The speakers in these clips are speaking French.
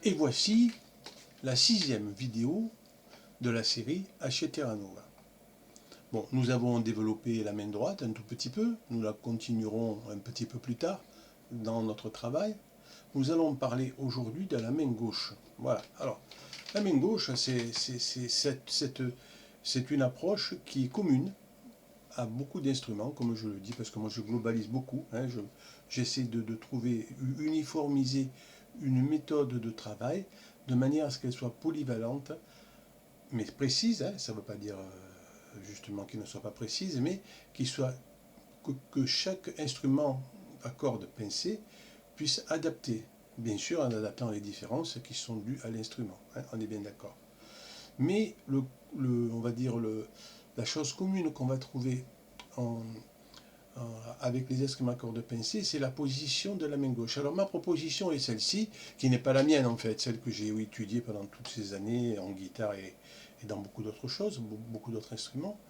Et voici la 6e vidéo de la série Haché Terra Nova. Bon, nous avons développé la main droite un tout petit peu, nous la continuerons un petit peu plus tard dans notre travail. Nous allons parler aujourd'hui de la main gauche. Voilà, alors, la main gauche, c'est une approche qui est commune à beaucoup d'instruments, comme je le dis, parce que moi je globalise beaucoup, hein, j'essaie de trouver, uniformiser une méthode de travail de manière à ce qu'elle soit polyvalente, mais précise, hein, ça ne veut pas dire justement qu'il ne soit pas précise, mais qu'il soit que chaque instrument à cordes pincées puisse adapter, bien sûr en adaptant les différences qui sont dues à l'instrument, hein, on est bien d'accord. Mais on va dire la chose commune qu'on va trouver avec les instruments à cordes pincées, c'est la position de la main gauche. Alors ma proposition est celle-ci, qui n'est pas la mienne en fait, celle que j'ai étudiée pendant toutes ces années en guitare et dans beaucoup d'autres choses, beaucoup d'autres instruments,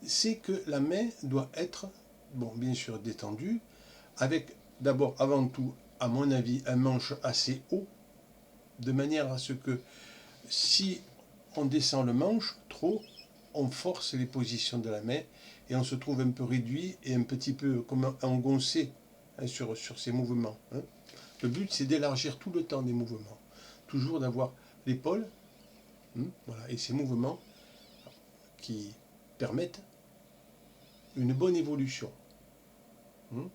c'est que la main doit être, bon, bien sûr détendue, avec d'abord, avant tout, à mon avis, un manche assez haut, de manière à ce que si on descend le manche trop, on force les positions de la main et on se trouve un peu réduit et un petit peu comme engoncé, hein, sur ces mouvements, hein. Le but, c'est d'élargir tout le temps des mouvements, toujours d'avoir l'épaule, hein, voilà, et ces mouvements qui permettent une bonne évolution, hein.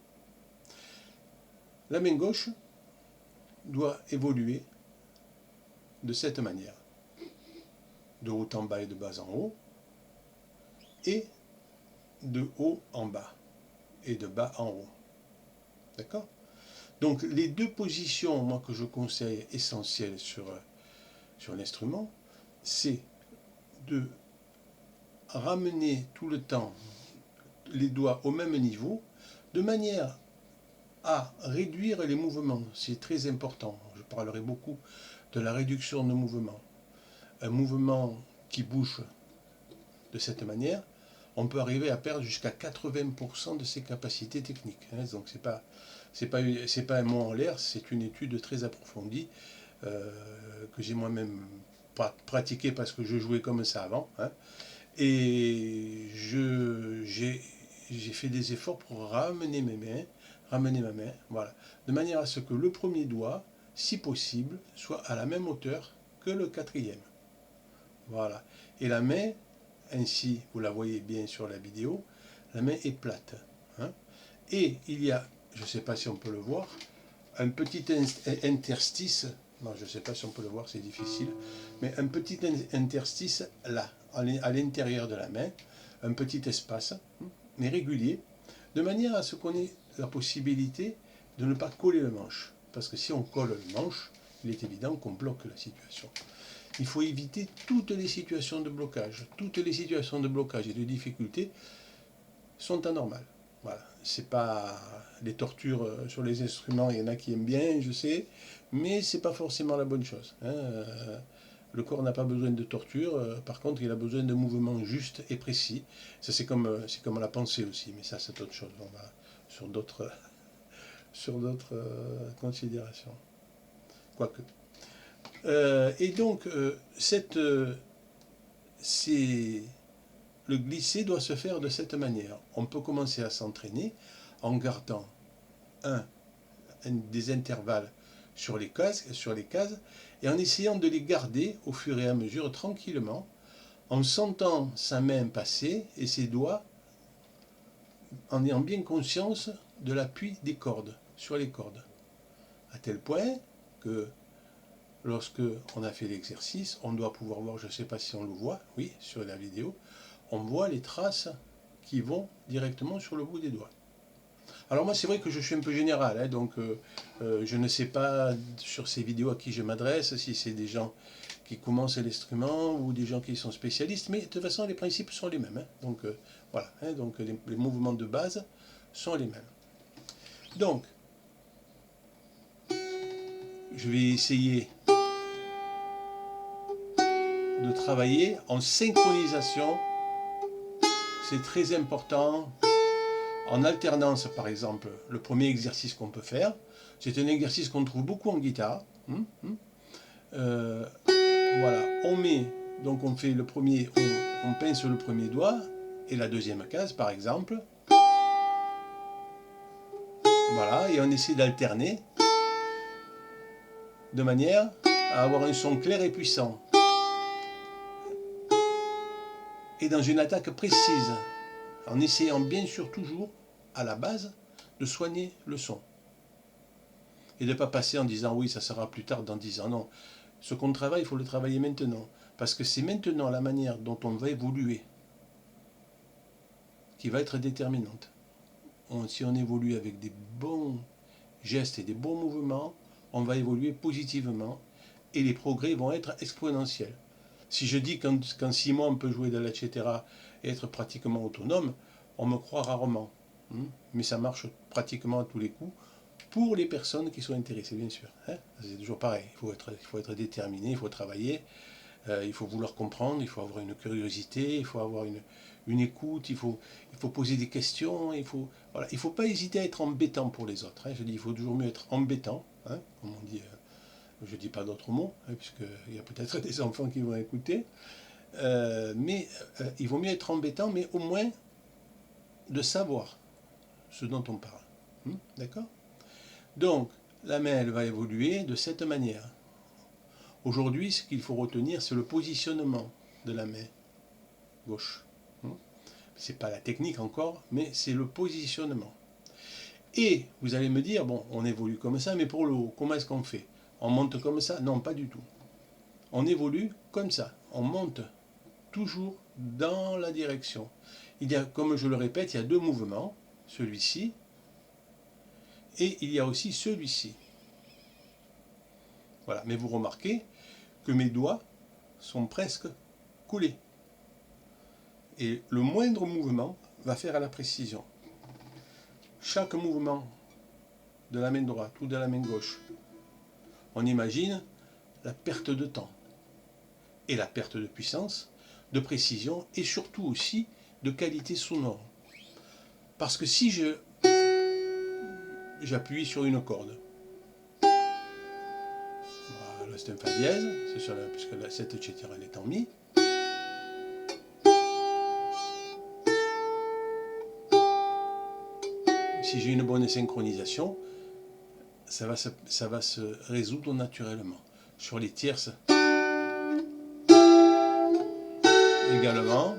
La main gauche doit évoluer de cette manière, de haut en bas et de bas en haut, et de haut en bas et de bas en haut. D'accord? Donc les deux positions, moi, que je conseille essentielles sur l'instrument, c'est de ramener tout le temps les doigts au même niveau, de manière à réduire les mouvements. C'est très important. Je parlerai beaucoup de la réduction de mouvements. Un mouvement qui bouge de cette manière, on peut arriver à perdre jusqu'à 80% de ses capacités techniques, hein. Donc c'est pas un mot en l'air, c'est une étude très approfondie que j'ai moi-même pratiqué parce que je jouais comme ça avant, hein. Et j'ai fait des efforts pour ramener ma main, voilà, de manière à ce que le premier doigt, si possible, soit à la même hauteur que le quatrième. Voilà. Et la main, ainsi vous la voyez bien sur la vidéo, la main est plate, hein. Et il y a, je ne sais pas si on peut le voir, un petit interstice, non, je ne sais pas si on peut le voir, c'est difficile, mais un petit interstice là, à l'intérieur de la main, un petit espace, mais régulier, de manière à ce qu'on ait la possibilité de ne pas coller le manche. Parce que si on colle le manche, il est évident qu'on bloque la situation. Il faut éviter toutes les situations de blocage. Toutes les situations de blocage et de difficulté sont anormales. Voilà. C'est pas les tortures sur les instruments, il y en a qui aiment bien, je sais, mais c'est pas forcément la bonne chose, hein. Le corps n'a pas besoin de torture, par contre il a besoin de mouvements justes et précis. Ça c'est comme la pensée aussi, mais ça c'est autre chose. On va sur d'autres considérations. Quoique. Et donc le glisser doit se faire de cette manière. On peut commencer à s'entraîner en gardant des intervalles sur les cases, et en essayant de les garder au fur et à mesure tranquillement, en sentant sa main passer et ses doigts, en ayant bien conscience de l'appui des cordes, sur les cordes. À tel point que lorsque on a fait l'exercice, on doit pouvoir voir, je ne sais pas si on le voit, oui, sur la vidéo, on voit les traces qui vont directement sur le bout des doigts. Alors moi c'est vrai que je suis un peu général, hein, donc je ne sais pas sur ces vidéos à qui je m'adresse, si c'est des gens qui commencent l'instrument ou des gens qui sont spécialistes, mais de toute façon les principes sont les mêmes, hein. Donc voilà, hein, donc les mouvements de base sont les mêmes. Donc je vais essayer de travailler en synchronisation, c'est très important. En alternance, par exemple, le premier exercice qu'on peut faire, c'est un exercice qu'on trouve beaucoup en guitare. Voilà, donc on fait le premier, on pince le premier doigt, et la deuxième case par exemple. Voilà, et on essaie d'alterner de manière à avoir un son clair et puissant. Et dans une attaque précise, en essayant bien sûr toujours, à la base, de soigner le son. Et de ne pas passer en disant oui, ça sera plus tard dans 10 ans. Non, ce qu'on travaille, il faut le travailler maintenant. Parce que c'est maintenant la manière dont on va évoluer qui va être déterminante. Si on évolue avec des bons gestes et des bons mouvements, on va évoluer positivement et les progrès vont être exponentiels. Si je dis qu'en 6 mois on peut jouer de l'etc. Et être pratiquement autonome, on me croit rarement. Mais ça marche pratiquement à tous les coups pour les personnes qui sont intéressées, bien sûr. C'est toujours pareil, il faut être déterminé, il faut travailler, il faut vouloir comprendre, il faut avoir une curiosité, il faut avoir une écoute, il faut poser des questions, il faut pas hésiter à être embêtant pour les autres. Je dis, il faut toujours mieux être embêtant, comme on dit, je ne dis pas d'autres mots, puisqu'il y a peut-être des enfants qui vont écouter, mais il vaut mieux être embêtant, mais au moins de savoir ce dont on parle. D'accord ? Donc, la main, elle va évoluer de cette manière. Aujourd'hui, ce qu'il faut retenir, c'est le positionnement de la main gauche. Ce n'est pas la technique encore, mais c'est le positionnement. Et vous allez me dire, bon, on évolue comme ça, mais pour le haut, comment est-ce qu'on fait? On monte comme ça? Non, pas du tout. On évolue comme ça. On monte toujours dans la direction. Il y a, comme je le répète, il y a deux mouvements, celui-ci, et il y a aussi celui-ci. Voilà, mais vous remarquez que mes doigts sont presque collés. Et le moindre mouvement va faire à la précision. Chaque mouvement de la main droite ou de la main gauche, on imagine la perte de temps et la perte de puissance, de précision et surtout aussi de qualité sonore. Parce que si j'appuie sur une corde, voilà, c'est un fa dièse, c'est sur puisque cette etc. elle est en mi. Si j'ai une bonne synchronisation, ça va se résoudre naturellement. Sur les tierces également.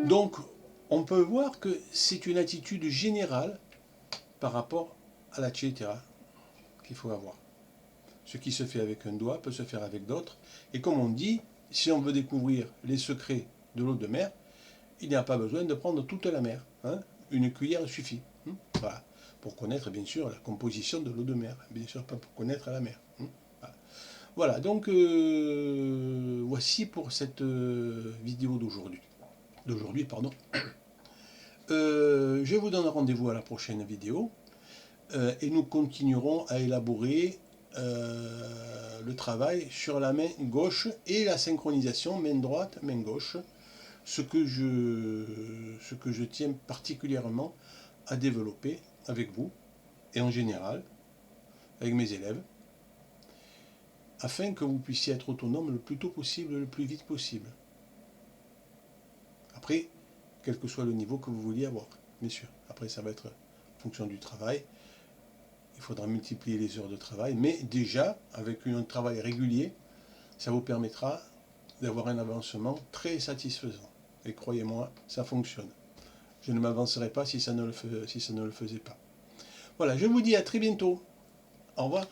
Donc, on peut voir que c'est une attitude générale par rapport à la etc. qu'il faut avoir. Ce qui se fait avec un doigt peut se faire avec d'autres. Et comme on dit, si on veut découvrir les secrets de l'eau de mer, il n'y a pas besoin de prendre toute la mer. Une cuillère suffit. Voilà. Pour connaître bien sûr la composition de l'eau de mer. Bien sûr pas pour connaître la mer. Voilà, donc voici pour cette vidéo d'aujourd'hui. Je vous donne rendez-vous à la prochaine vidéo. Et nous continuerons à élaborer le travail sur la main gauche et la synchronisation main droite, main gauche, ce que je tiens particulièrement à développer avec vous et en général avec mes élèves, afin que vous puissiez être autonome le plus tôt possible, le plus vite possible. Après, quel que soit le niveau que vous vouliez avoir, bien sûr. Après, ça va être en fonction du travail. Il faudra multiplier les heures de travail, mais déjà, avec un travail régulier, ça vous permettra d'avoir un avancement très satisfaisant. Et croyez-moi, ça fonctionne. Je ne m'avancerai pas si ça ne le faisait pas. Voilà, je vous dis à très bientôt. Au revoir.